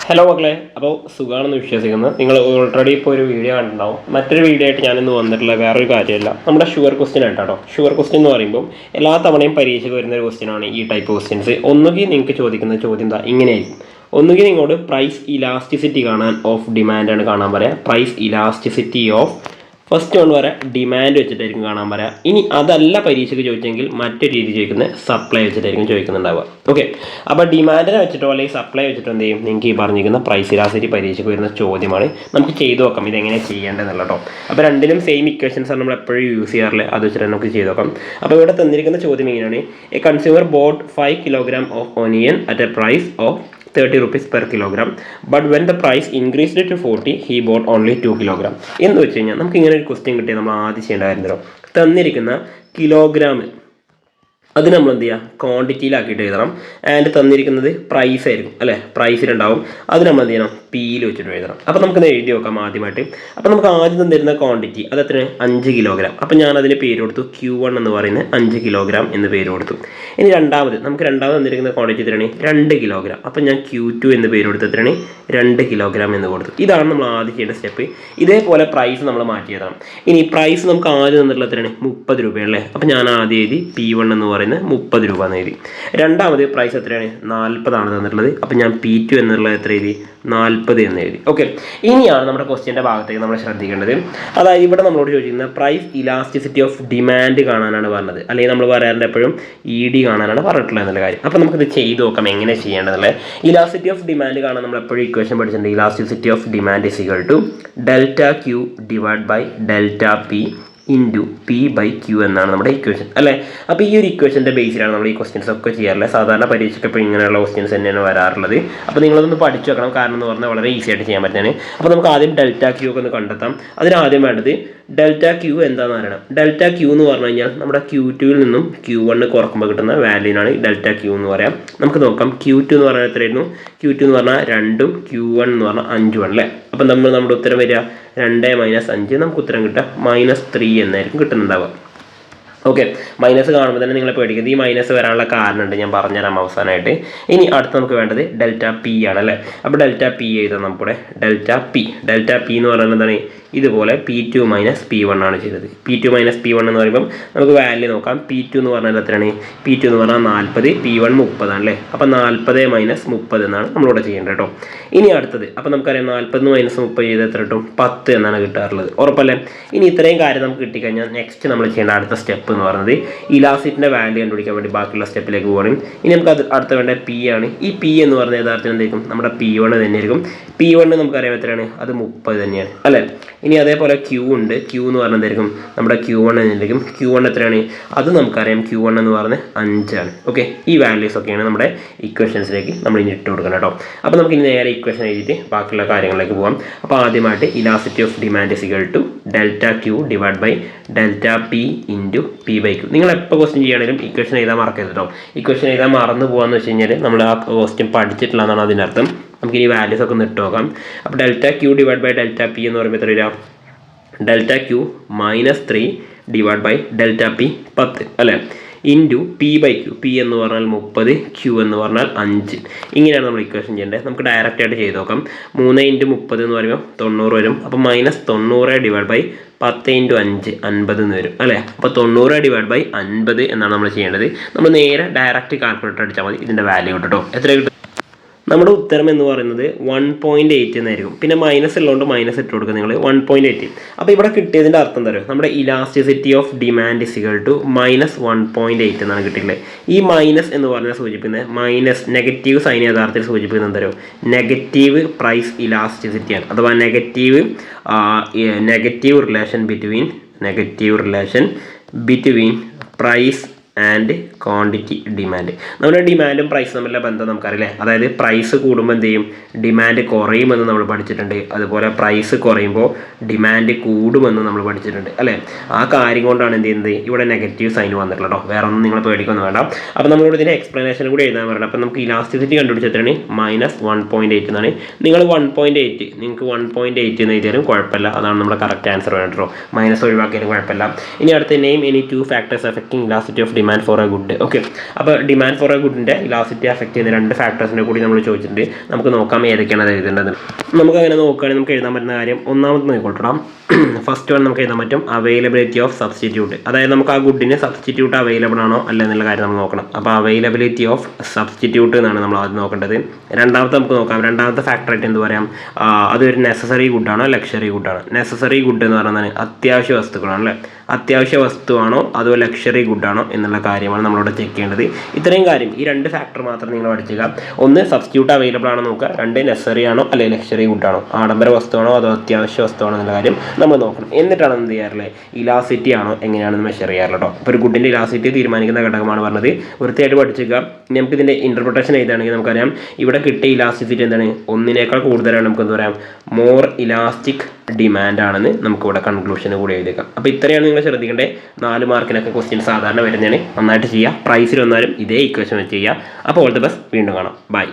Hello മക്കളെ, അപ്പോൾ സുഖമാണെന്ന് വിശ്വസിക്കുന്നു. നിങ്ങൾ ഓൾറെഡി ഇപ്പോൾ ഒരു വീഡിയോ കണ്ടിട്ടുണ്ടാവും. മറ്റൊരു വീഡിയോ ആയിട്ട് ഞാനിന്ന് വന്നിട്ടുള്ള വേറൊരു കാര്യമല്ല, നമ്മുടെ ഷുവർ ക്വസ്റ്റ്യൻ ആയിട്ടോ. ഷുവർ ക്വസ്റ്റ്യൻ എന്ന് പറയുമ്പോൾ എല്ലാ തവണയും പരീക്ഷയ്ക്ക് വരുന്ന ഒരു ക്വസ്റ്റ്യനാണ് ഈ ടൈപ്പ് ക്വസ്റ്റ്യൻസ്. ഒന്നുകിൽ നിങ്ങൾക്ക് ചോദിക്കുന്ന ചോദ്യം എന്താ ഇങ്ങനെയായിരിക്കും. ഒന്നുകിൽ നിങ്ങളോട് പ്രൈസ് ഇലാസ്റ്റിസിറ്റി കാണാൻ ഓഫ് ഡിമാൻഡാണ് കാണാൻ പറയാം. Price elasticity of first one വരെ ഡിമാൻഡ് വെച്ചിട്ടായിരിക്കും കാണാൻ പറയാം. ഇനി അതല്ല പരീക്ഷയ്ക്ക് ചോദിച്ചെങ്കിൽ മറ്റൊരു രീതി ചോദിക്കുന്നത് സപ്ലൈ വെച്ചിട്ടായിരിക്കും ചോദിക്കുന്നുണ്ടാവുക. ഓക്കെ, അപ്പോൾ ഡിമാൻഡിനെ വെച്ചിട്ടോ അല്ലെങ്കിൽ സപ്ലൈ വെച്ചിട്ടോ എന്ത് ചെയ്യും, നിങ്ങൾക്ക് ഈ പറഞ്ഞിരിക്കുന്ന പ്രൈസ് ഇലാസ്റ്റിസിറ്റി പരീക്ഷയ്ക്ക് വരുന്ന ചോദ്യമാണ്. നമുക്ക് ചെയ്ത് നോക്കാം ഇതെങ്ങനെ ചെയ്യേണ്ടതെന്നുള്ള കേട്ടോ. അപ്പോൾ രണ്ടിലും സെയിം ഇക്വേഷൻസ് ആണ് നമ്മൾ എപ്പോഴും യൂസ് ചെയ്യാറില്ല, അത് വെച്ചിട്ട് നമുക്ക് ചെയ്ത് നോക്കാം. അപ്പോൾ ഇവിടെ തന്നിരിക്കുന്ന ചോദ്യം ഇങ്ങനെയാണ്: a consumer bought 5 kilogram of onion at a price of 30 rupees per kilogram, but when the price increased to 40, he bought only 2 kilogram. എന്ന് വെച്ച് കഴിഞ്ഞാൽ നമുക്ക് ഇങ്ങനെ ഒരു ക്വസ്റ്റ്യൻ കിട്ടിയാൽ നമ്മൾ ആദ്യം ചെയ്യേണ്ട കാര്യമല്ലോ, തന്നിരിക്കുന്ന കിലോഗ്രാം അത് നമ്മൾ എന്ത് ചെയ്യുക, ക്വാണ്ടിറ്റിയിലാക്കിയിട്ട് എഴുതണം. ആൻഡ് തന്നിരിക്കുന്നത് പ്രൈസ് ആയിരിക്കും അല്ലേ, പ്രൈസിലുണ്ടാവും. അത് നമ്മൾ എന്ത് ചെയ്യണം, പിയിൽ വെച്ചിട്ട് എഴുതണം. അപ്പോൾ നമുക്കത് എഴുതി നോക്കാം ആദ്യമായിട്ട്. അപ്പോൾ നമുക്ക് ആദ്യം തന്നിരുന്ന ക്വാണ്ടിറ്റി അത് എത്രയാണ്, 5 kilogram. അപ്പോൾ ഞാൻ അതിന് പേര് കൊടുത്തു Q1 എന്ന് പറയുന്നത് 5 kilogram എന്ന് പേര് കൊടുത്തു. ഇനി നമുക്ക് രണ്ടാമത് തന്നിരിക്കുന്ന ക്വാണ്ടിറ്റി എത്രയാണ്, 2 kilogram. അപ്പോൾ ഞാൻ Q2 എന്ന് പേര് കൊടുത്ത് എത്രയാണ്, 2 kilogram എന്ന് കൊടുത്തു. ഇതാണ് നമ്മൾ ആദ്യം ചെയ്യേണ്ട സ്റ്റെപ്പ്. ഇതേപോലെ പ്രൈസ് നമ്മൾ മാറ്റി എഴുതണം. ഇനി പ്രൈസ് നമുക്ക് ആദ്യം തന്നിട്ടുള്ള എത്രയാണ്, 30 രൂപയല്ലേ. അപ്പോൾ ഞാൻ ആദ്യം എഴുതി P1 എന്ന് പറയുന്നത് 30 രൂപ എന്ന് എഴുതി. രണ്ടാമത് പ്രൈസ് എത്രയാണ്, 40 ആണ് തന്നിട്ടുള്ളത്. അപ്പോൾ ഞാൻ P2 എന്നുള്ളത് എത്ര എഴുതി, 40 എന്ന് എഴുതി. ഓക്കെ, ഇനിയാണ് നമ്മുടെ ക്വസ്റ്റ്യൻ്റെ ഭാഗത്തേക്ക് നമ്മൾ ശ്രദ്ധിക്കേണ്ടത്. അതായത് ഇവിടെ നമ്മളോട് ചോദിക്കുന്നത് പ്രൈസ് ഇലാസ്റ്റിസിറ്റി ഓഫ് ഡിമാൻഡ് കാണാനാണ് പറഞ്ഞത്, അല്ലെങ്കിൽ നമ്മൾ പറയാറുണ്ട് എപ്പോഴും ED കാണാനാണ് പറഞ്ഞിട്ടുള്ളത് എന്നുള്ള കാര്യം. അപ്പോൾ നമുക്കിത് ചെയ്ത് നോക്കാം എങ്ങനെ ചെയ്യേണ്ടതല്ലേ. ഇലാസ്റ്റിസിറ്റി ഓഫ് ഡിമാൻഡ് കാണാൻ നമ്മൾ എപ്പോഴും ഇക്വേഷൻ പഠിച്ചിട്ടുണ്ട്. Elasticity of demand is equal to delta Q divide by delta P into P/Q എന്നാണ് നമ്മുടെ ഇക്വേഷൻ അല്ലേ. അപ്പോൾ ഈ ഒരു ഇക്വേഷൻ്റെ ബേസിലാണ് നമ്മൾ ഈ ക്വസ്റ്റ്യൻസ് ഒക്കെ ചെയ്യാറുള്ളത്. സാധാരണ പരീക്ഷയ്ക്ക് ഇപ്പോൾ ഇങ്ങനെയുള്ള ക്വസ്റ്റ്യൻസ് തന്നെയാണ് വരാറുള്ളത്. അപ്പോൾ നിങ്ങളതൊന്ന് പഠിച്ചു വെക്കണം, കാരണം എന്ന് പറഞ്ഞാൽ വളരെ ഈസി ആയിട്ട് ചെയ്യാൻ പറ്റുന്നതാണ്. അപ്പോൾ നമുക്ക് ആദ്യം ഡെൽറ്റ Q ഒക്കെ ഒന്ന് കണ്ടെത്താം. അതിനാദ്യം വേണ്ടത് ഡെൽറ്റ Q എന്താണെന്ന് അറിയണം. ഡെൽറ്റ Q എന്ന് പറഞ്ഞു കഴിഞ്ഞാൽ നമ്മുടെ Q2 നിന്നും Q1 കുറക്കുമ്പോൾ കിട്ടുന്ന വാല്യൂനാണ് ഡെൽറ്റ Q എന്ന് പറയാം. നമുക്ക് നോക്കാം, Q2 എന്ന് പറഞ്ഞാൽ എത്രയായിരുന്നു, Q2 എന്ന് പറഞ്ഞാൽ 2ഉം Q1 എന്ന് പറഞ്ഞാൽ 5ഉം അല്ലേ. അപ്പം നമ്മുടെ ഉത്തരം വരിക 2 - 5, നമുക്ക് ഉത്തരം കിട്ടുക -3 എന്നായിരിക്കും കിട്ടുന്നുണ്ടാവുക. ഓക്കെ, മൈനസ് കാണുമ്പോൾ തന്നെ നിങ്ങളെ പേടിക്കുന്നത്. ഈ മൈനസ് വരാനുള്ള കാരണമുണ്ട്, ഞാൻ പറഞ്ഞുതരാം അവസാനമായിട്ട്. ഇനി അടുത്ത് നമുക്ക് വേണ്ടത് ഡെൽറ്റ P ആണ് അല്ലേ. അപ്പോൾ ഡെൽറ്റ P എഴുതാം നമുക്കിവിടെ. ഡെൽറ്റ P എന്ന് പറയുന്നത് എന്താണ്, ഇതുപോലെ P2 - P1 ആണ് ചെയ്തത്. P2 - P1 എന്ന് പറയുമ്പം നമുക്ക് വാല്യൂ നോക്കാം. P2 എന്ന് പറഞ്ഞാൽ എത്രയാണ്, P2 എന്ന് പറഞ്ഞാൽ 40, P1 30 ആണല്ലേ. അപ്പോൾ 40 - 30 എന്നാണ് നമ്മളിവിടെ ചെയ്യേണ്ടത് കേട്ടോ. ഇനി അടുത്തത്, അപ്പോൾ നമുക്കറിയാം 40 - 30 ചെയ്ത് എത്ര കിട്ടും, 10 എന്നാണ് കിട്ടാറുള്ളത്, ഉറപ്പല്ലേ. ഇനി ഇത്രയും കാര്യം നമുക്ക് കിട്ടിക്കഴിഞ്ഞാൽ നെക്സ്റ്റ് നമ്മൾ ചെയ്യേണ്ട അടുത്ത സ്റ്റെപ്പ് എന്ന് പറയുന്നത് ഇലാസ്റ്റിസിറ്റിൻ്റെ വാല്യൂ കണ്ടുപിടിക്കാൻ വേണ്ടി ബാക്കിയുള്ള സ്റ്റെപ്പിലേക്ക് പോകണം. ഇനി നമുക്ക് അടുത്ത വേണ്ട P ആണ്. ഈ P എന്ന് പറഞ്ഞ യഥാർത്ഥത്തിൽ എന്തായിരിക്കും, നമ്മുടെ P1 തന്നെയായിരിക്കും. P1 നമുക്കറിയാം എത്രയാണ്, അത് 30 തന്നെയാണ് അല്ലേ. ഇനി അതേപോലെ Q ഉണ്ട്. Q എന്ന് പറഞ്ഞാൽ എന്തായിരിക്കും, നമ്മുടെ Q1 തന്നെയായിരിക്കും. Q1 എത്രയാണ്, അത് നമുക്കറിയാം Q1 എന്ന് പറഞ്ഞാൽ 5 ആണ്. ഓക്കെ, ഈ വാല്യൂസ് ഒക്കെയാണ് നമ്മുടെ ഇക്വേഷൻസിലേക്ക് നമ്മൾ ഇനി ഇട്ട് കൊടുക്കണം കേട്ടോ. അപ്പോൾ നമുക്ക് ഇനി നേരെ ഇക്വേഷൻ എഴുതിയിട്ട് ബാക്കിയുള്ള കാര്യങ്ങളിലേക്ക് പോകാം. അപ്പോൾ ആദ്യമായിട്ട് elasticity of demand is equal to delta Q divide by delta P into P/Q. നിങ്ങൾ എപ്പോൾ ക്വസ്റ്റ്യൻ ചെയ്യണമെങ്കിലും ഇക്വേഷൻ എഴുതാൻ മറക്കരുത് കേട്ടോ. ഇക്വേഷൻ എഴുതാൻ മറന്നു പോകാന്ന് വെച്ച് കഴിഞ്ഞാൽ നമ്മൾ ആ ക്വസ്റ്റ്യൻ പഠിച്ചിട്ടില്ല എന്നാണ് അതിൻ്റെ അർത്ഥം. നമുക്ക് ഈ വാല്യൂസ് ഒക്കെ ഒന്ന് ഇട്ട് നോക്കാം. അപ്പോൾ delta Q divide by delta P എന്ന് പറയുമ്പോൾ എത്ര വരിക, delta Q -3 divide by delta P 10 അല്ലേ, ഇൻറ്റു P/Q. P എന്ന് പറഞ്ഞാൽ 30, Q എന്ന് പറഞ്ഞാൽ 5. ഇങ്ങനെയാണ് നമ്മൾ ഇക്വേഷൻ ചെയ്യേണ്ടത്. നമുക്ക് ഡയറക്റ്റ് ആയിട്ട് ചെയ്ത് നോക്കാം. 3 × 30 എന്ന് പറയുമ്പോൾ 90 വരും. അപ്പോൾ -90 ഡിവൈഡ് ബൈ 10 × 5 50 എന്ന് വരും അല്ലേ. അപ്പോൾ 90 ഡിവൈഡ് ബൈ 50 എന്നാണ് നമ്മൾ ചെയ്യേണ്ടത്. നമ്മൾ നേരെ ഡയറക്റ്റ് കാൽക്കുലേറ്റർ അടിച്ചാൽ മതി, ഇതിൻ്റെ വാല്യൂ കിട്ടും. എത്ര കിട്ടും, നമ്മുടെ ഉത്തരം എന്ന് പറയുന്നത് 1.8 എന്നായിരിക്കും. പിന്നെ മൈനസ് ഉള്ളതുകൊണ്ട് മൈനസ് ഇട്ട് കൊടുക്കുക നിങ്ങൾ, 1.8. അപ്പോൾ ഇവിടെ കിട്ടിയതിൻ്റെ അർത്ഥം എന്താ പറയുക, നമ്മുടെ elasticity of demand is equal to -1.8 എന്നാണ് കിട്ടിയിട്ടുള്ളത്. ഈ മൈനസ് എന്ന് പറഞ്ഞാൽ സൂചിപ്പിക്കുന്നത് മൈനസ് നെഗറ്റീവ് സൈൻ യഥാർത്ഥത്തിൽ സൂചിപ്പിക്കുന്നത് എന്താ പറയുക, നെഗറ്റീവ് പ്രൈസ് ഇലാസ്റ്റിസിറ്റിയാണ്. അഥവാ negative relation between price and quantity demand. നമ്മുടെ ഡിമാൻഡും പ്രൈസും തമ്മിലുള്ള ബന്ധം നമുക്കറിയില്ലേ. അതായത് പ്രൈസ് കൂടുമ്പോൾ എന്ത് ചെയ്യും, ഡിമാൻഡ് കുറയുമെന്ന് നമ്മൾ പഠിച്ചിട്ടുണ്ട്. അതുപോലെ പ്രൈസ് കുറയുമ്പോൾ ഡിമാൻഡ് കൂടുമെന്ന് നമ്മൾ പഠിച്ചിട്ടുണ്ട് അല്ലേ. ആ കാര്യം കൊണ്ടാണ് എന്ത് ചെയ്യുന്നത്, ഇവിടെ നെഗറ്റീവ് സൈൻ വന്നിട്ടുള്ളത് കേട്ടോ. വേറെ ഒന്നും നിങ്ങൾ പേടിക്കൊന്നും വേണ്ട. അപ്പോൾ നമ്മളിവിടെ ഇതിൻ്റെ എക്സ്പ്ലനേഷൻ കൂടി എഴുതാൻ പറയണം. അപ്പോൾ നമുക്ക് ഇലാസ്റ്റിസിറ്റി കണ്ടുപിടിച്ചെത്രയാണ്, -1.8 എന്നാണ്. നിങ്ങൾ 1.8 നിങ്ങൾക്ക് 1.8 എന്ന് എഴുതിയാലും കുഴപ്പമില്ല, അതാണ് നമ്മുടെ കറക്റ്റ് ആൻസർ വേണം കേട്ടോ. മൈനസ് ഒഴിവാക്കിയാലും കുഴപ്പമില്ല. ഇനി അടുത്ത name any 2 factors affecting elasticity of demand for a good. Okay. അപ്പോൾ ഡിമാൻഡ് ഫോർ എ ഗുഡിൻ്റെ ഇലാസ്റ്റിറ്റി അഫക്റ്റ് ചെയ്യുന്ന 2 ഫാക്ടേഴ്സിനെ കൂടി നമ്മൾ ചോദിച്ചിട്ടുണ്ട്. നമുക്ക് നോക്കാം ഏതൊക്കെയാണ് അത് എഴുതേണ്ടത്. നമുക്ക് അങ്ങനെ നോക്കുകയാണെങ്കിൽ നമുക്ക് എഴുതാൻ പറ്റുന്ന കാര്യം ഒന്നാമത് നോക്കിക്കൊള്ളാം. ഫസ്റ്റ് വൺ നമുക്ക് എഴുതാൻ പറ്റും അവൈലബിലിറ്റി ഓഫ് സബ്സ്റ്റിറ്റ്യൂട്ട്. അതായത് നമുക്ക് ആ ഗുഡിന് സബ്സ്റ്റിറ്റ്യൂട്ട് അവൈലബിൾ ആണോ അല്ല എന്നുള്ള കാര്യം നമ്മൾ നോക്കണം. അപ്പോൾ അവൈലബിലിറ്റി ഓഫ് സബ്സ്റ്റിറ്റ്യൂട്ട് എന്നാണ് നമ്മൾ ആദ്യം നോക്കേണ്ടത്. രണ്ടാമത്തെ നമുക്ക് നോക്കാം. രണ്ടാമത്തെ ഫാക്ടറായിട്ട് എന്ത് പറയാം, അതൊരു നെസസറി ഗുഡാണോ ലക്ഷറി ഗുഡാണോ. നെസസറി ഗുഡ് എന്ന് പറയുന്നത് അത്യാവശ്യ വസ്തുക്കളാണ് അല്ലേ. അത്യാവശ്യ വസ്തുവാണോ അതോ ലക്ഷറി ഗുഡാണോ എന്നുള്ള കാര്യമാണ് നമ്മളിവിടെ ചെക്ക് ചെയ്യേണ്ടത്. ഇത്രയും കാര്യം ഈ 2 ഫാക്ടർ മാത്രം നിങ്ങൾ പഠിക്കുക. ഒന്ന് സബ്സ്റ്റിറ്റ്യൂട്ട് അവൈലബിൾ ആണോ നോക്കുക, 2 നെസസറി ആണോ അല്ലെങ്കിൽ ലക്ഷറി ഗുഡാണോ, ആഡംബര വസ്തുവാണോ അതോ അത്യാവശ്യ വസ്തുവാണോ എന്നുള്ള കാര്യം നമ്മൾ നോക്കണം. എന്നിട്ടാണ് എന്ത് ചെയ്യാറില്ലേ, ഇലാസിറ്റി ആണോ എങ്ങനെയാണെന്ന് മെഷർ ചെയ്യാറില്ല കേട്ടോ. ഇപ്പോൾ ഒരു ഗുഡിൻ്റെ ഇലാസിറ്റി തീരുമാനിക്കുന്ന ഘടകമാണ് പറഞ്ഞത്. വൃത്തിയായിട്ട് പഠിച്ചിരിക്കുക. നമുക്ക് ഇതിൻ്റെ ഇൻ്റർപ്രിട്ടേഷൻ എഴുതുകയാണെങ്കിൽ നമുക്കറിയാം ഇവിടെ കിട്ടിയ ഇലാസ്റ്റിസിറ്റി എന്താണ്, ഒന്നിനേക്കാൾ കൂടുതലാണ് നമുക്ക് എന്താ പറയാം മോർ ഇലാസ്റ്റിക് ഡിമാൻഡ് ആണെന്ന് നമുക്കിവിടെ കൺക്ലൂഷന് കൂടി എഴുതിയേക്കാം. അപ്പോൾ ഇത്രയാണ് നിങ്ങൾ ശ്രദ്ധിക്കേണ്ടത്. 4 മാർക്കിനൊക്കെ ക്വസ്റ്റ്യൻ സാധാരണ വരുന്നതാണ്. നന്നായിട്ട് ചെയ്യുക. പ്രൈസിൽ വന്നാലും ഇതേ ഇക്വേഷൻ വെച്ച് ചെയ്യുക. അപ്പോൾ ഓൾ ദി ബെസ്റ്റ്. വീണ്ടും കാണാം. ബൈ.